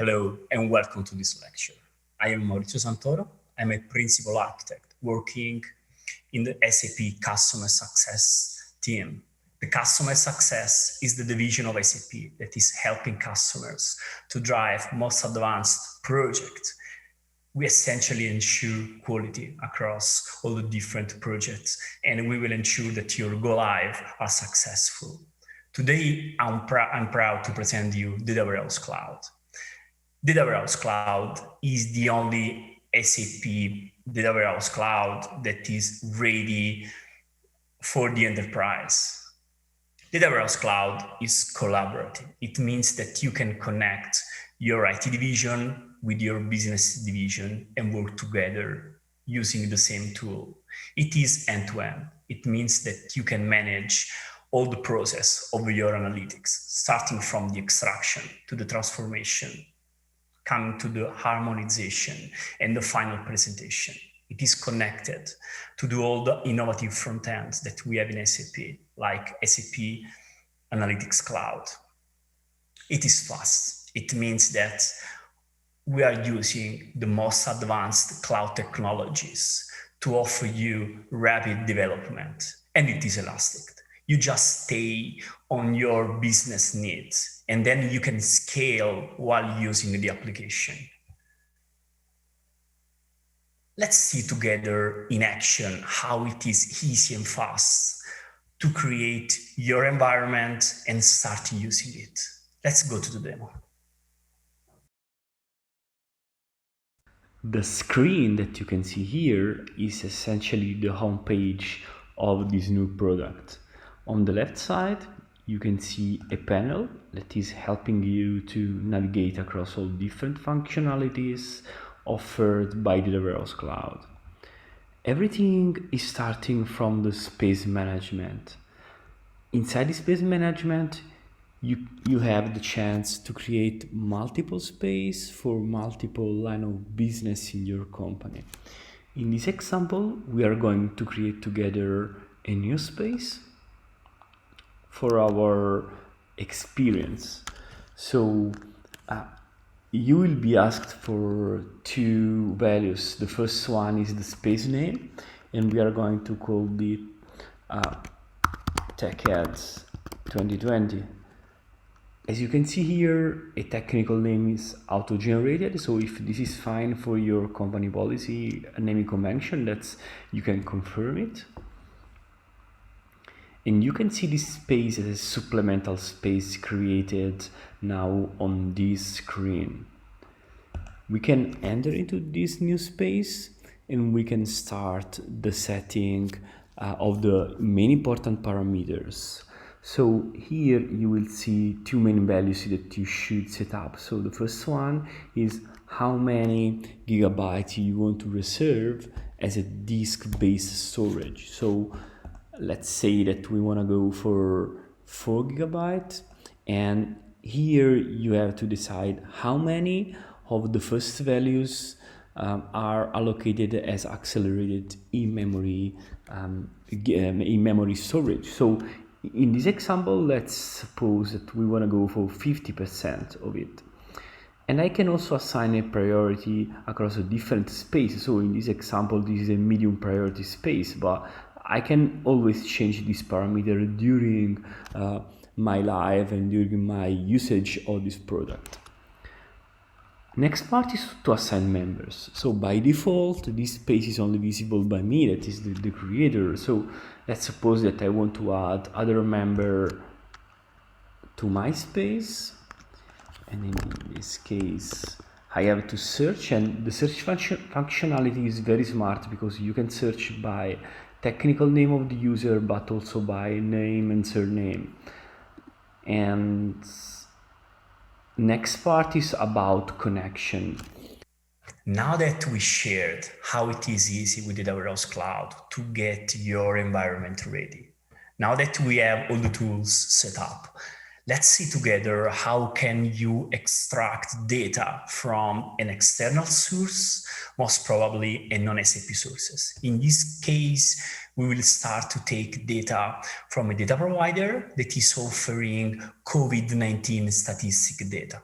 Hello and welcome to this lecture. I am Maurizio Santoro. I'm a principal architect working in the SAP Customer Success team. The Customer Success is the division of SAP that is helping customers to drive most advanced projects. We essentially ensure quality across all the different projects, and we will ensure that your go live are successful. Today, I'm proud to present you Data Warehouse Cloud. Data Warehouse Cloud is the only SAP Data Warehouse Cloud that is ready for the enterprise. Data Warehouse Cloud is collaborative. It means that you can connect your IT division with your business division and work together using the same tool. It is end-to-end. It means that you can manage all the process of your analytics, starting from the extraction to the transformation, coming to the harmonization and the final presentation. It is connected to do all the innovative front ends that we have in SAP, like SAP Analytics Cloud. It is fast. It means that we are using the most advanced cloud technologies to offer you rapid development, and it is elastic. You just stay on your business needs, and then you can scale while using the application. Let's see together in action how it is easy and fast to create your environment and start using it. Let's go to the demo. The screen that you can see here is essentially the homepage of this new product. On the left side, you can see a panel that is helping you to navigate across all different functionalities offered by the Data Warehouse Cloud. Everything is starting from the space management. Inside the space management, you have the chance to create multiple space for multiple line of business in your company. In this example, we are going to create together a new space for our experience. So you will be asked for two values. The first one is the space name, and we are going to call it TechEd 2020. As you can see here, a technical name is auto-generated, so if this is fine for your company policy naming convention, you can confirm it. And you can see this space as a supplemental space created now on this screen. We can enter into this new space and we can start the setting of the main important parameters. So here you will see two main values that you should set up. So the first one is how many gigabytes you want to reserve as a disk-based storage. So let's say that we want to go for 4 gigabytes, and here you have to decide how many of the first values are allocated as accelerated in-memory storage. So in this example, let's suppose that we want to go for 50% of it. And I can also assign a priority across a different space. So in this example, this is a medium priority space, but I can always change this parameter during my life and during my usage of this product. Next part is to assign members. So by default, this space is only visible by me, that is the creator. So let's suppose that I want to add other member to my space. And in this case, I have to search, and the search functionality is very smart because you can search by technical name of the user, but also by name and surname. And next part is about connection. Now that we shared how it is easy with the Data Warehouse Cloud to get your environment ready, now that we have all the tools set up, let's see together how can you extract data from an external source, most probably a non-SAP sources. In this case, we will start to take data from a data provider that is offering COVID-19 statistic data.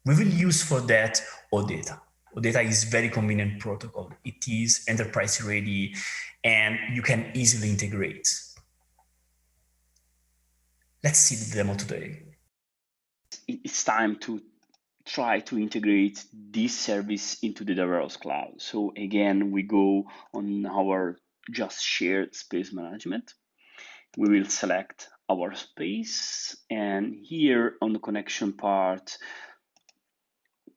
We will use for that OData. OData is very convenient protocol. It is enterprise ready and you can easily integrate. Let's see the demo today. It's time to try to integrate this service into the Data Warehouse Cloud. So again, we go on our just shared space management. We will select our space, and here on the connection part,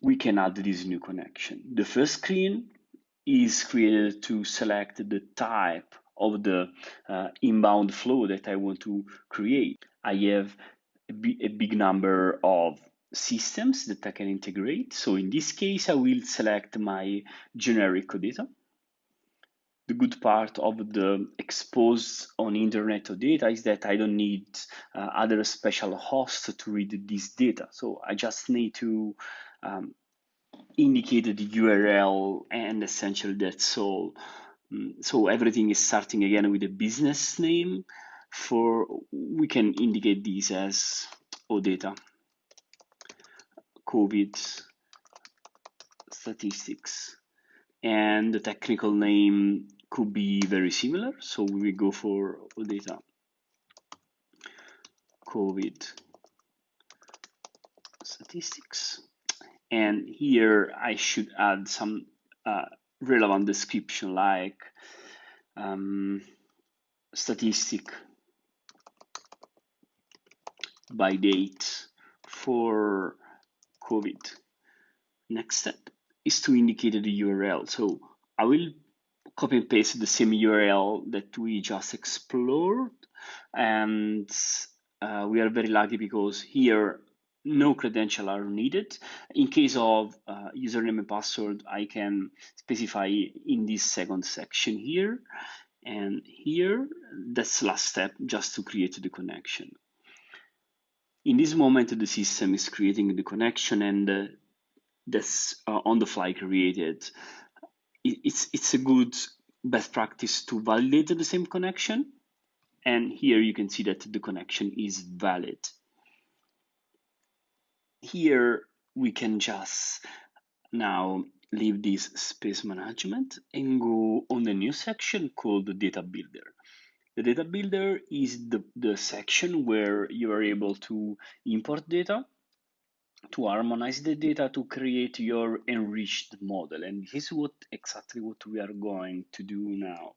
we can add this new connection. The first screen is created to select the type of the inbound flow that I want to create. I have a big number of systems that I can integrate. So in this case, I will select my generic data. The good part of the exposed on internet data is that I don't need other special hosts to read this data. So I just need to indicate the URL, and essentially that's all. So everything is starting again with a business name. We can indicate this as OData COVID statistics, and the technical name could be very similar. So we will go for OData COVID statistics, and here I should add some relevant description like statistic by date for COVID. Next step is to indicate the URL. So I will copy and paste the same URL that we just explored, and we are very lucky because here no credentials are needed. In case of username and password, I can specify in this second section here, and here that's the last step, just to create the connection. In this moment, the system is creating the connection, and that's on the fly created. It's a good best practice to validate the same connection, and here you can see that the connection is valid. Here we can just now leave this space management and go on the new section called the Data Builder. The Data Builder is the section where you are able to import data, to harmonize the data, to create your enriched model. And this is exactly what we are going to do now.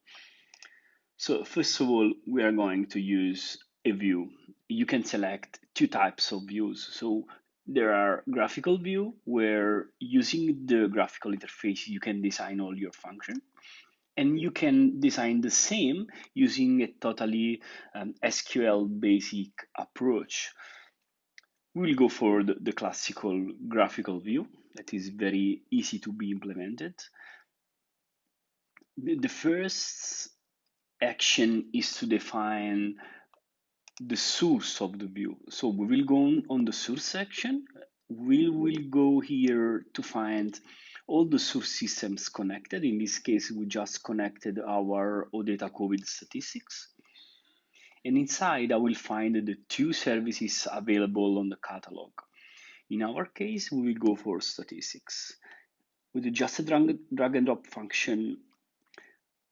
So first of all, we are going to use a view. You can select two types of views. So there are graphical view, where using the graphical interface, you can design all your function. And you can design the same using a totally SQL basic approach. We'll go for the classical graphical view that is very easy to be implemented. The first action is to define the source of the view. So we will go on the source section. We will go here to find all the source systems connected. In this case, we just connected our OData COVID statistics. And inside, I will find the two services available on the catalog. In our case, we will go for statistics. With just a drag and drop function,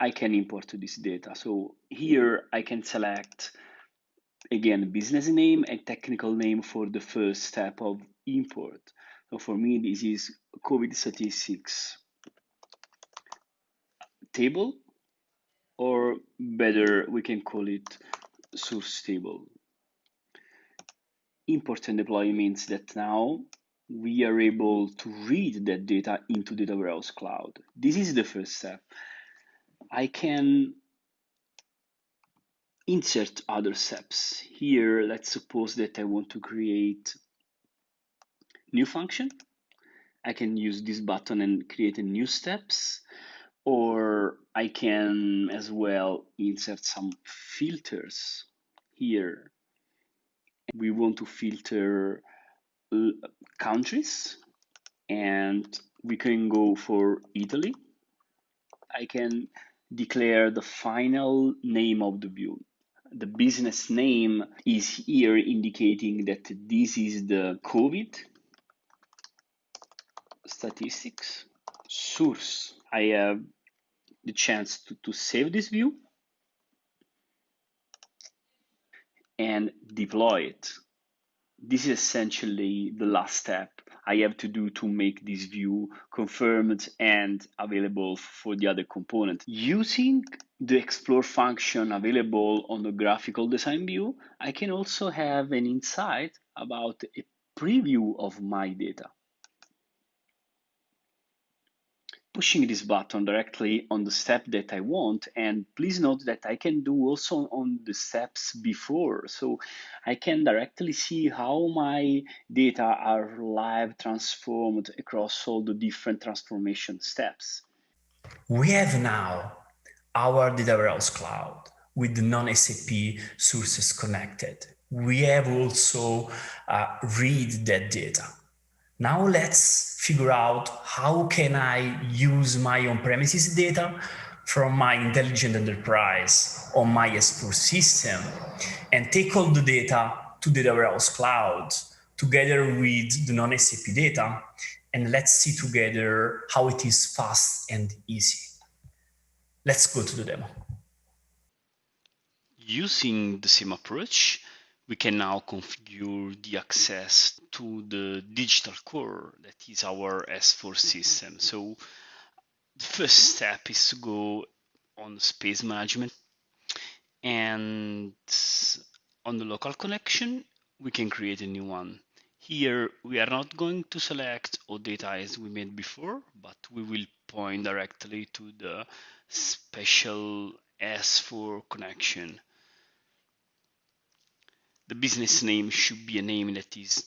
I can import this data. So here I can select, again, business name and technical name for the first step of import. So for me, this is COVID statistics table, or better, we can call it source table. Import and deploy means that now we are able to read that data into the Data Warehouse Cloud. This is the first step. I can insert other steps. Here, let's suppose that I want to create new function. I can use this button and create a new steps, or I can as well insert some filters here. We want to filter countries, and we can go for Italy. I can declare the final name of the view. The business name is here indicating that this is the COVID statistics, source. I have the chance to save this view and deploy it. This is essentially the last step I have to do to make this view confirmed and available for the other component. Using the explore function available on the graphical design view, I can also have an insight about a preview of my data. Pushing this button directly on the step that I want, and please note that I can do also on the steps before, so I can directly see how my data are live transformed across all the different transformation steps. We have now our Data Warehouse Cloud with the non-SAP sources connected. We have also read that data. Now let's figure out how can I use my on-premises data from my intelligent enterprise on my S4 system and take all the data to the Data Warehouse Cloud together with the non-SAP data, and let's see together how it is fast and easy. Let's go to the demo. Using the same approach, we can now configure the access to the digital core that is our S4 system. So the first step is to go on space management, and on the local connection, we can create a new one. Here, we are not going to select all data as we made before, but we will point directly to the special S4 connection. The business name should be a name that is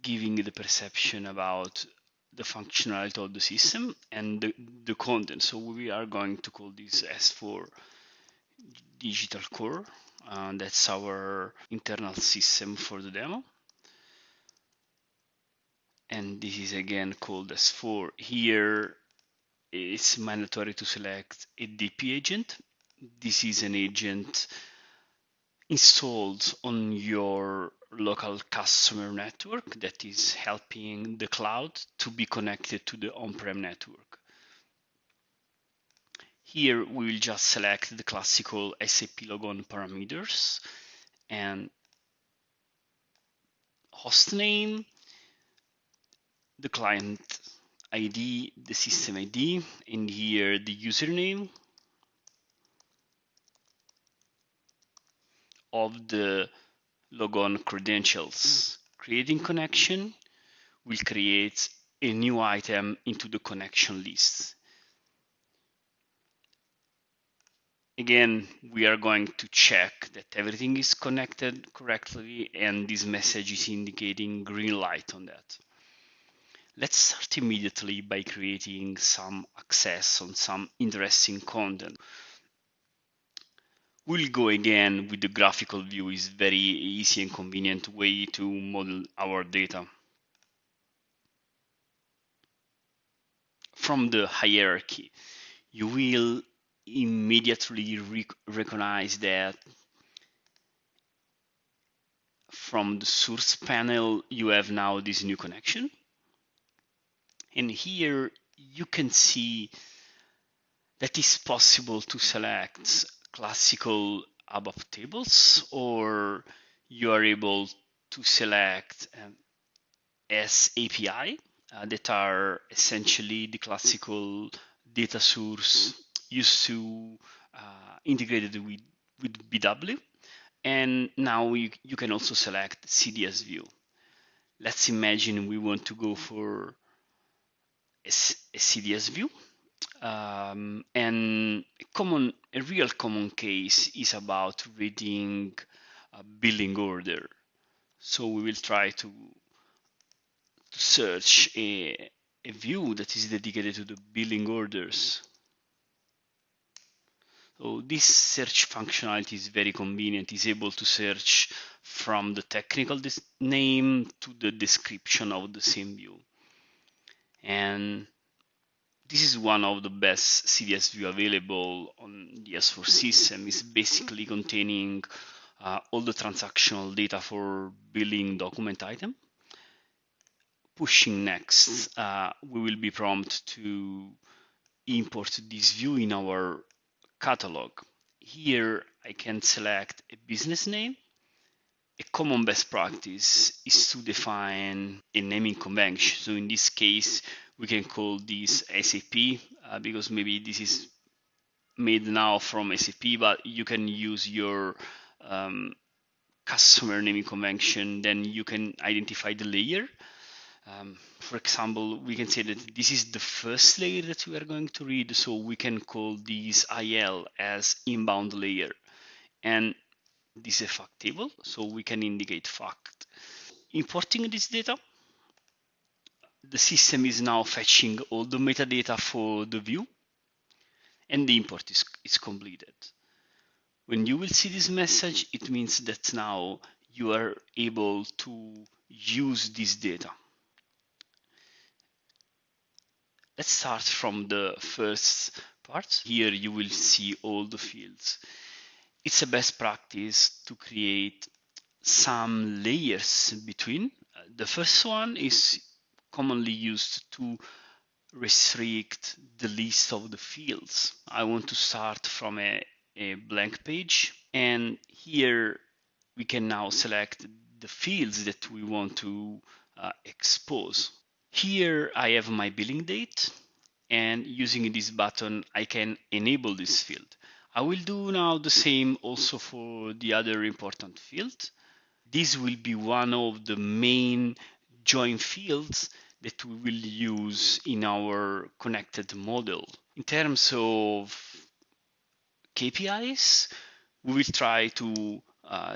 giving the perception about the functionality of the system and the content. So we are going to call this S4 digital core. That's our internal system for the demo. And this is again called S4. Here it's mandatory to select a DP agent. This is an agent installed on your local customer network that is helping the cloud to be connected to the on-prem network. Here we will just select the classical SAP logon parameters and host name, the client ID, the system ID, and here the username of the logon credentials. Creating connection will create a new item into the connection list. Again, we are going to check that everything is connected correctly, and this message is indicating green light on that. Let's start immediately by creating some access on some interesting content. We'll go again with the graphical view. Is very easy and convenient way to model our data. From the hierarchy, you will immediately recognize that from the source panel, you have now this new connection. And here you can see that it's possible to select classical ABAP tables, or you are able to select SAPI that are essentially the classical data source used to integrated with BW. And now you can also select CDS view. Let's imagine we want to go for a CDS view. And a real common case is about reading a billing order. So we will try to search a view that is dedicated to the billing orders. So this search functionality is very convenient. It's able to search from the technical name to the description of the same view. And this is one of the best CDS view available on the S4 system. It's basically containing all the transactional data for billing document item. pushing next, we will be prompted to import this view in our catalog. Here I can select a business name. A common best practice is to define a naming convention. So in this case, we can call this SAP because maybe this is made now from SAP, but you can use your customer naming convention, then you can identify the layer. For example, we can say that this is the first layer that we are going to read, so we can call this IL as inbound layer. And this is a fact table, so we can indicate fact. Importing this data, the system is now fetching all the metadata for the view, and the import is completed. When you will see this message, it means that now you are able to use this data. Let's start from the first part. Here you will see all the fields. It's a best practice to create some layers between. The first one is commonly used to restrict the list of the fields. I want to start from a blank page, and here we can now select the fields that we want to expose. Here I have my billing date, and using this button I can enable this field. I will do now the same also for the other important field. This will be one of the main join fields that we will use in our connected model. In terms of KPIs, we will try to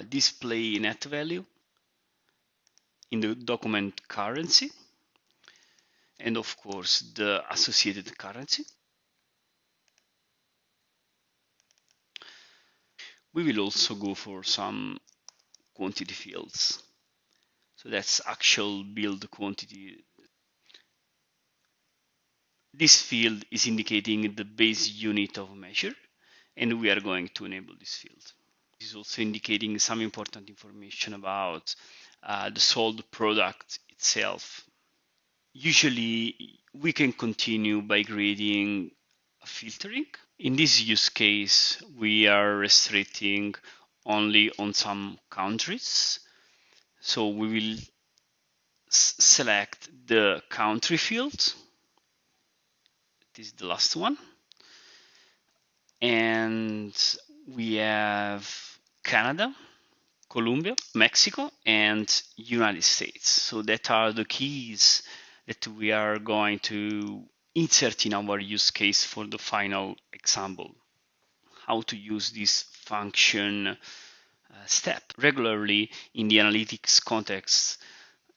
display net value in the document currency, and of course the associated currency. We will also go for some quantity fields. So that's actual build quantity. This field is indicating the base unit of measure, and we are going to enable this field. This is also indicating some important information about the sold product itself. Usually we can continue by creating a filtering. In this use case, we are restricting only on some countries. So we will select the country field. This is the last one. And we have Canada, Colombia, Mexico, and United States. So that are the keys that we are going to insert in our use case for the final example. How to use this function step. Regularly in the analytics context,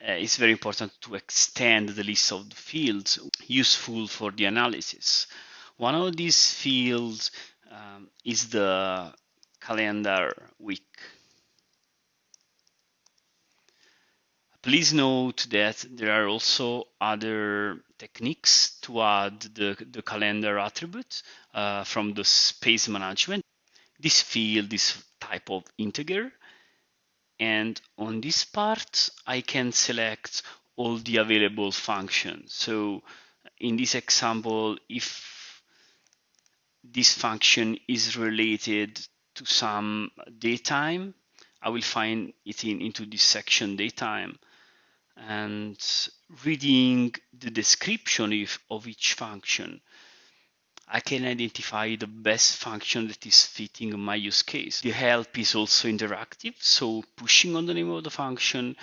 it's very important to extend the list of the fields useful for the analysis. One of these fields is the calendar week. Please note that there are also other techniques to add the calendar attribute from the space management. This field is type of integer, and on this part I can select all the available functions. So in this example, if this function is related to some datetime, I will find it into this section datetime. And reading the description of each function, I can identify the best function that is fitting my use case. The help is also interactive, so pushing on the name of the function,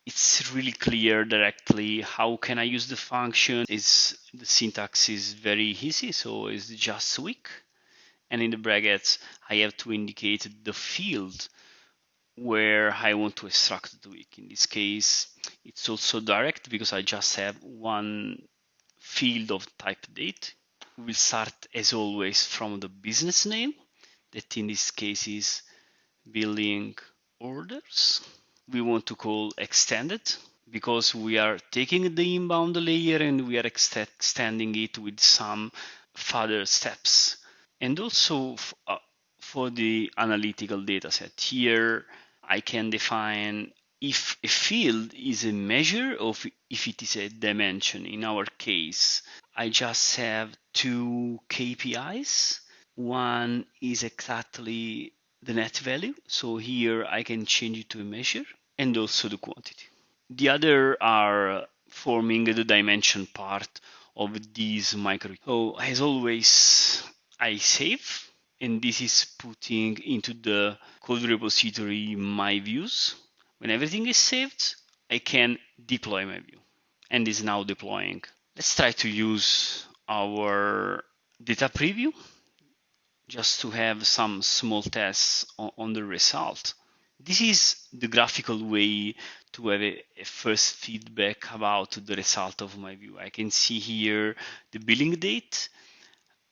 it's really clear directly how can I use the function. The syntax is very easy, so it's just week. And in the brackets, I have to indicate the field where I want to extract the week. In this case, it's also direct because I just have one field of type date. We will start as always from the business name, that in this case is billing orders. We want to call extended because we are taking the inbound layer and we are extending it with some further steps. And also for the analytical data set here, I can define if a field is a measure of if it is a dimension. In our case, I just have two KPIs. One is exactly the net value. So here I can change it to a measure, and also the quantity. The other are forming the dimension part of these micro. So as always, I save, and this is putting into the code repository my views. When everything is saved, I can deploy my view, and is now deploying. Let's try to use our data preview just to have some small tests on the result. This is the graphical way to have a first feedback about the result of my view. I can see here the billing date,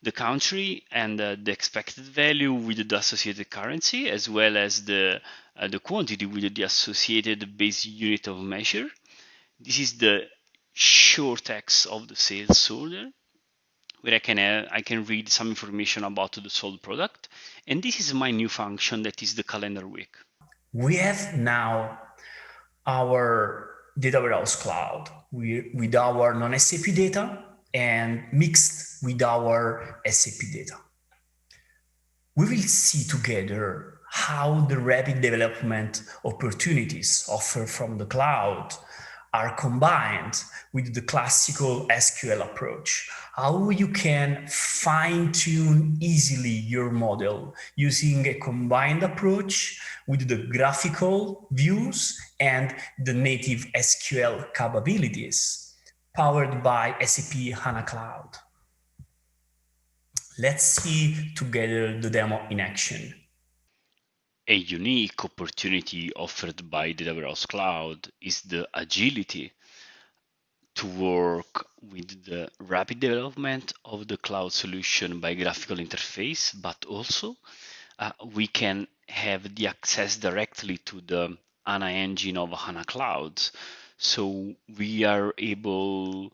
the country, and the expected value with the associated currency, as well as the quantity with the associated base unit of measure. This is the short text of the sales order, where I can read some information about the sold product. And this is my new function, that is the calendar week. We have now our Data Warehouse Cloud with our non-SAP data and mixed with our SAP data. We will see together how the rapid development opportunities offered from the cloud are combined with the classical SQL approach. How you can fine-tune easily your model using a combined approach with the graphical views and the native SQL capabilities powered by SAP HANA Cloud. Let's see together the demo in action. A unique opportunity offered by the Data Warehouse Cloud is the agility to work with the rapid development of the cloud solution by graphical interface, but also we can have the access directly to the HANA engine of HANA Cloud. So we are able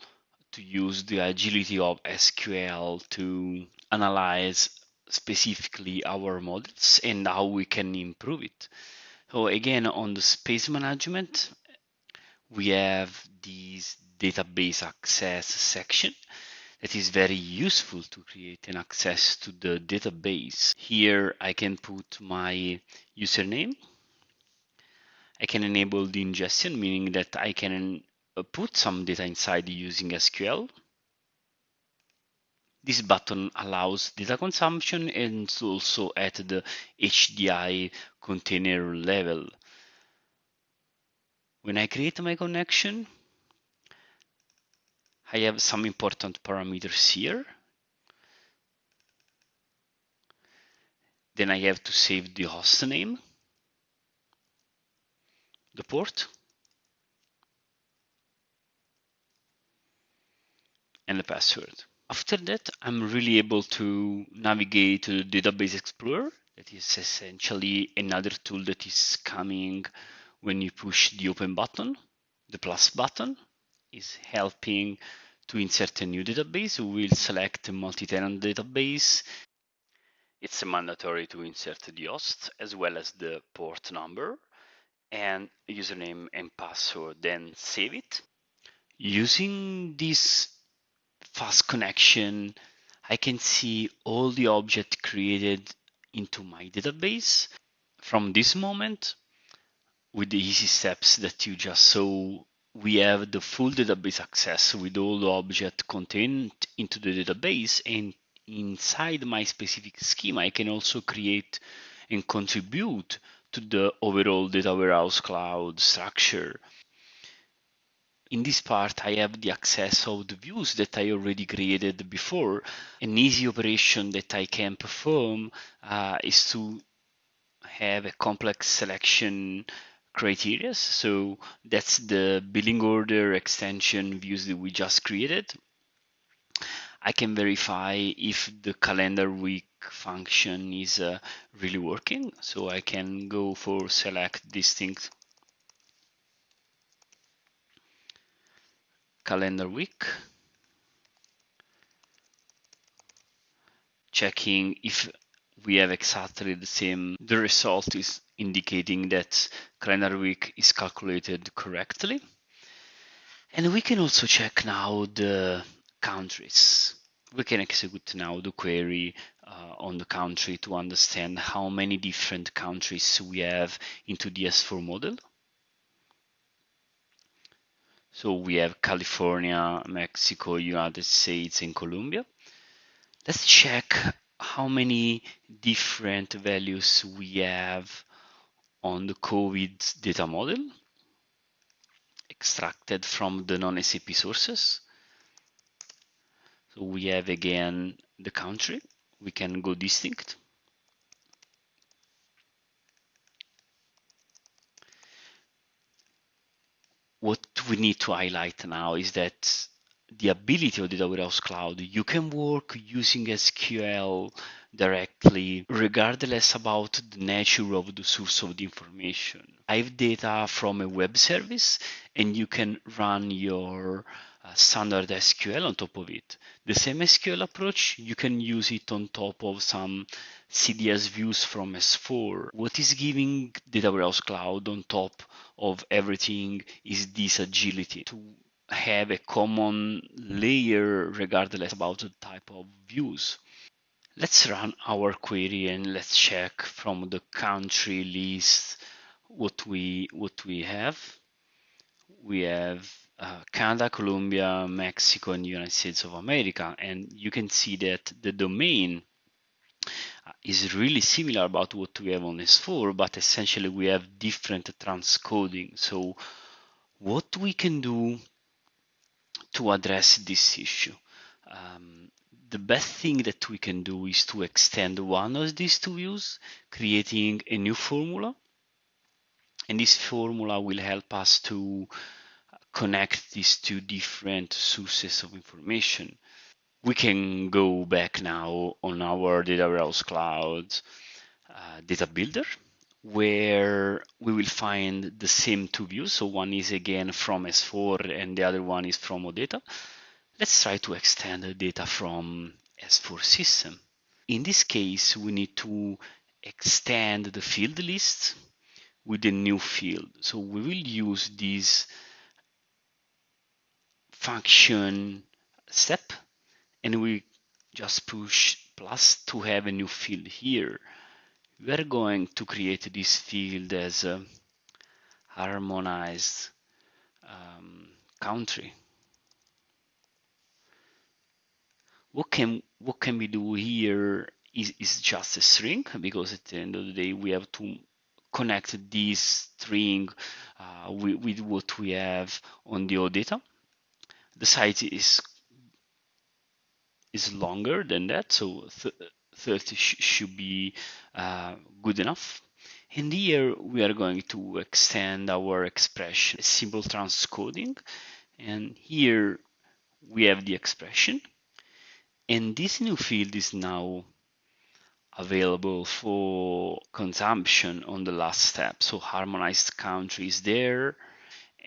to use the agility of SQL to analyze specifically our models and how we can improve it. So again, on the space management, we have this database access section that is very useful to create an access to the database. Here I can put my username. I can enable the ingestion, meaning that I can put some data inside using SQL. This button allows data consumption and also at the HDI container level. When I create my connection, I have some important parameters here. Then I have to save the host name, the port, and the password. After that, I'm really able to navigate to the Database Explorer. That is essentially another tool that is coming when you push the open button. The plus button is helping to insert a new database. We will select a multi-tenant database. It's mandatory to insert the host as well as the port number and username and password, then save it. Using this fast connection, I can see all the objects created into my database. From this moment, with the easy steps that you just saw, we have the full database access with all the objects contained into the database, and inside my specific schema, I can also create and contribute to the overall Data Warehouse Cloud structure. In this part, I have the access of the views that I already created before. An easy operation that I can perform is to have a complex selection criteria. So that's the billing order extension views that we just created. I can verify if the calendar week function is really working. So I can go for select distinct calendar week, checking if we have exactly the same. The result is indicating that calendar week is calculated correctly. And we can also check now the countries. We can execute now the query on the country to understand how many different countries we have into the S4 model. So we have California, Mexico, United States, and Colombia. Let's check how many different values we have on the COVID data model extracted from the non-SAP sources. So we have again the country. We can go distinct. What we need to highlight now is that the ability of Data Warehouse Cloud, you can work using SQL directly, regardless about the nature of the source of the information. Live data from a web service, and you can run your standard SQL on top of it. The same SQL approach, you can use it on top of some CDS views from S4. What is giving Data Warehouse Cloud on top of everything is this agility to have a common layer regardless about the type of views. Let's run our query and let's check from the country list what we have. We have Canada, Colombia, Mexico, and United States of America, and you can see that the domain is really similar about what we have on S4, but essentially we have different transcoding. So what we can do to address this issue? The best thing that we can do is to extend one of these two views, creating a new formula. And this formula will help us to connect these two different sources of information. We can go back now on our Data Warehouse Cloud data builder, where we will find the same two views. So one is again from S4 and the other one is from OData. Let's try to extend the data from S4 system. In this case, we need to extend the field list with a new field. So we will use this function step, and we just push plus to have a new field here. We are going to create this field as a harmonized country. What can we do here is just a string, because at the end of the day we have to connect this string with what we have on the OData. The size is longer than that, so 30 should be good enough. And here we are going to extend our expression, a simple transcoding, and here we have the expression. And this new field is now available for consumption on the last step. So harmonized country is there.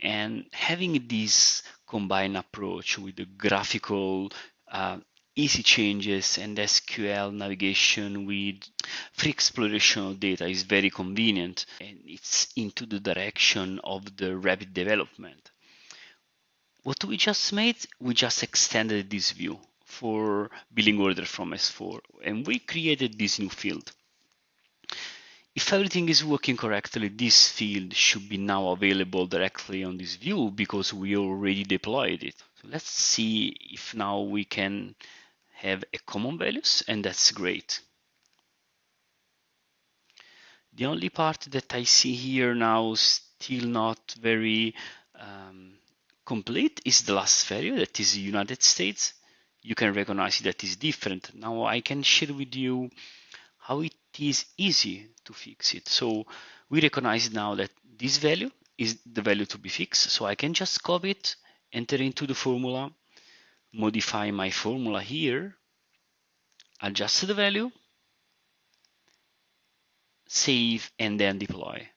And having this combined approach with the graphical easy changes and SQL navigation with free exploration of data is very convenient, and it's into the direction of the rapid development. What we just made, we just extended this view for billing order from S4, and we created this new field. If everything is working correctly, this field should be now available directly on this view because we already deployed it. So let's see if now we can have a common values, and that's great. The only part that I see here now still not very complete is the last value, that is United States. You can recognize that is different. Now I can share with you how it is easy to fix it. So we recognize now that this value is the value to be fixed. So I can just copy it, enter into the formula, modify my formula here, adjust the value, save, and then deploy.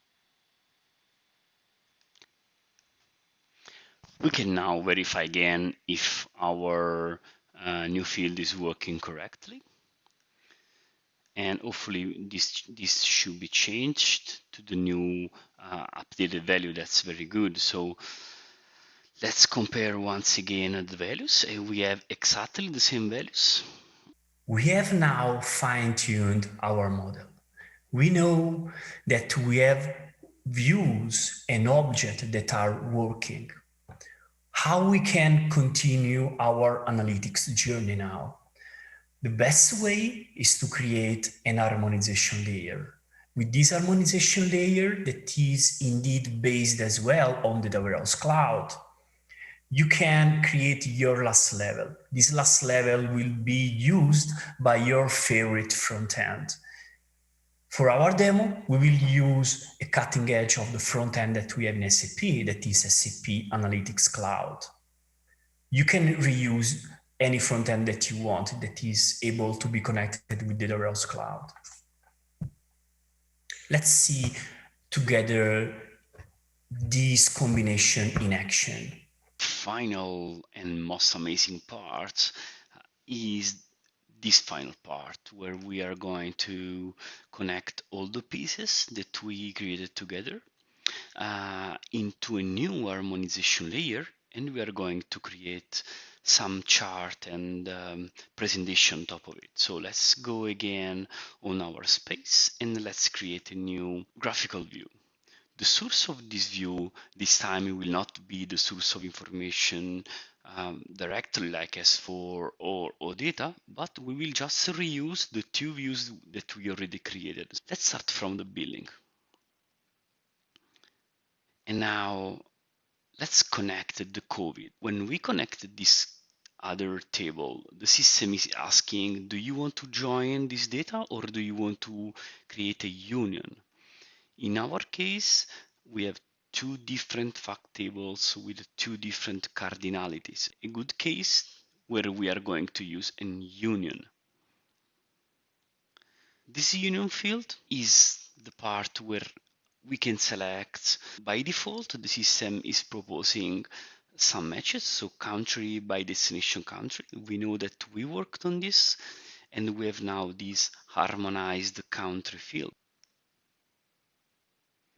We can now verify again if our new field is working correctly. and hopefully this should be changed to the new updated value. That's very good. So let's compare once again the values. We have exactly the same values. We have now fine-tuned our model. We know that we have views and objects that are working. How we can continue our analytics journey now? The best way is to create an harmonization layer. With this harmonization layer that is indeed based as well on the Data Warehouse Cloud, you can create your last level. This last level will be used by your favorite front end. For our demo, we will use a cutting edge of the front end that we have in SAP, that is SAP Analytics Cloud. You can reuse any front end that you want that is able to be connected with the Data Warehouse Cloud. Let's see together this combination in action. Final and most amazing part is this final part where we are going to connect all the pieces that we created together into a new harmonization layer, and we are going to create some chart and presentation on top of it. So let's go again on our space and let's create a new graphical view. The source of this view this time it will not be the source of information directly like S4 or OData, but we will just reuse the two views that we already created. Let's start from the billing. And now let's connect the COVID. When we connected this other table, the system is asking, do you want to join this data or do you want to create a union? In our case, we have two different fact tables with two different cardinalities. A good case where we are going to use a union. This union field is the part where we can select. By default, the system is proposing some matches, so country by destination country. We know that we worked on this and we have now this harmonized country field.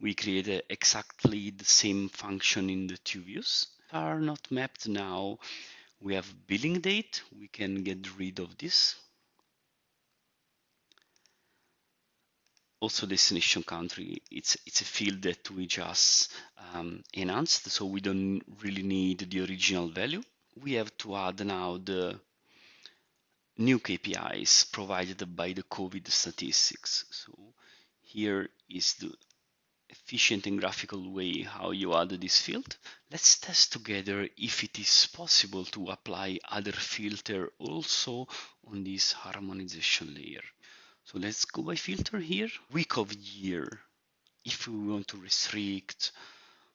We created exactly the same function in the two views. Are not mapped now. We have billing date. We can get rid of this. Also destination country, it's a field that we just enhanced, so we don't really need the original value. We have to add now the new KPIs provided by the COVID statistics. So here is the efficient and graphical way how you add this field. Let's test together if it is possible to apply other filter also on this harmonization layer. So let's go by filter here. Week of year. If we want to restrict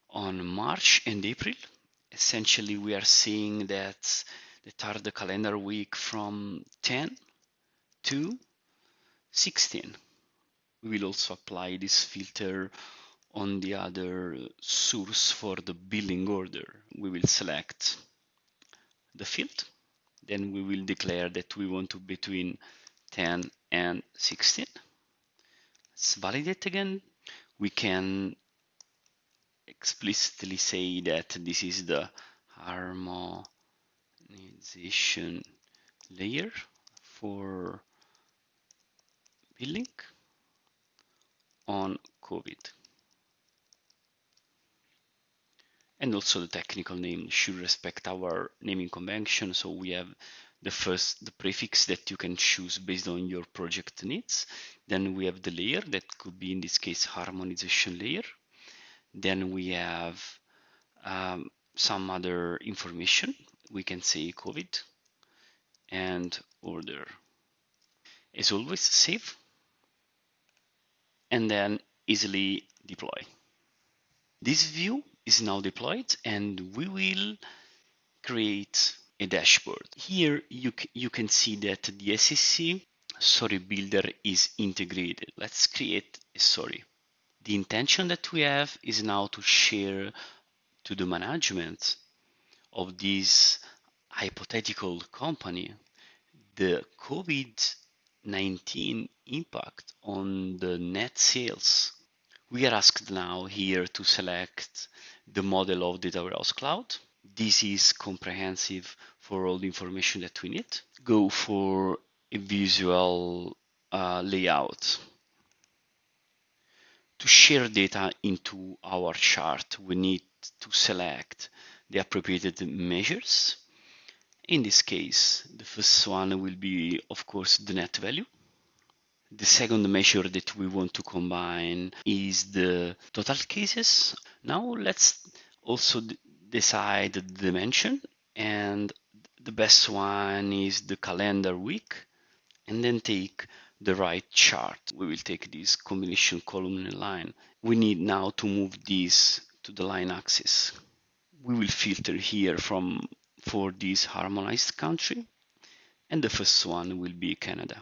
on March and April, essentially we are seeing that are the calendar week from 10 to 16. We will also apply this filter on the other source for the billing order. We will select the field, then we will declare that we want to between 10 and 16. Let's validate again. We can explicitly say that this is the harmonization layer for billing on COVID. And also the technical name should respect our naming convention. So we have the prefix that you can choose based on your project needs. Then we have the layer that could be in this case harmonization layer. Then we have some other information. We can say COVID and order. As always, save and then easily deploy. This view is now deployed and we will create a dashboard. Here you can see that the SAC story builder is integrated. Let's create a story. The intention that we have is now to share to the management of this hypothetical company the COVID COVID-19 impact on the net sales. We are asked now here to select the model of Data Warehouse Cloud. This is comprehensive for all the information that we need. Go for a visual layout. To share data into our chart, we need to select the appropriate measures. In this case, the first one will be, of course, the net value. The second measure that we want to combine is the total cases. Now let's also decide the dimension, and the best one is the calendar week, and then take the right chart. We will take this combination column and line. We need now to move this to the line axis. We will filter here for this harmonized country, and the first one will be Canada.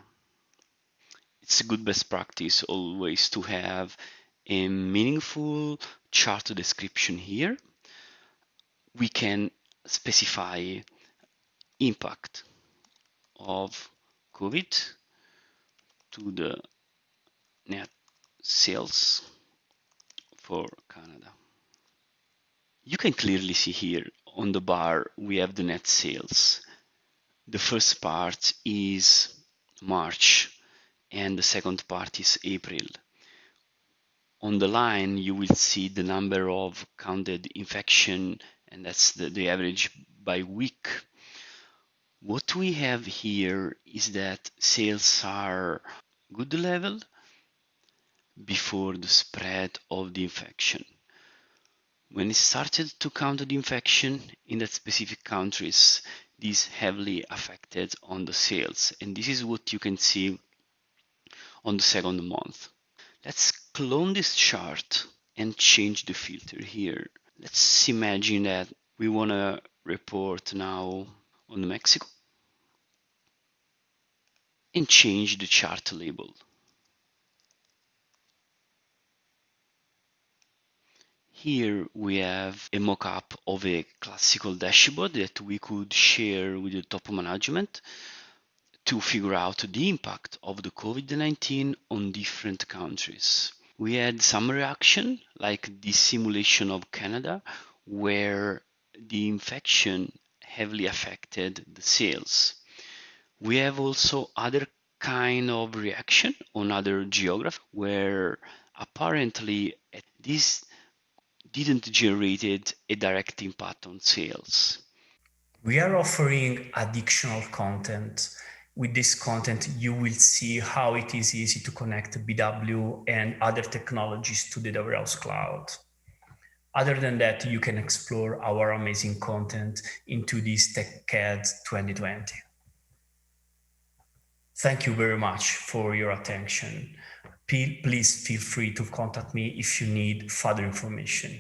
It's a good best practice always to have a meaningful chart description here. We can specify impact of COVID to the net sales for Canada. You can clearly see here on the bar we have the net sales. The first part is March and the second part is April. On the line you will see the number of counted infection, and that's the average by week. What we have here is that sales are good level before the spread of the infection. When it started to count the infection in that specific countries, this heavily affected on the sales, and this is what you can see on the second month. Let's clone this chart and change the filter here. Let's imagine that we want to report now on Mexico and change the chart label. Here we have a mock-up of a classical dashboard that we could share with the top management to figure out the impact of the COVID-19 on different countries. We had some reaction, like this simulation of Canada, where the infection heavily affected the sales. We have also other kind of reaction on other geography, where apparently this didn't generate a direct impact on sales. We are offering additional content. With this content, you will see how it is easy to connect BW and other technologies to the Data Warehouse Cloud. Other than that, you can explore our amazing content into this TechEd 2020. Thank you very much for your attention. Please feel free to contact me if you need further information.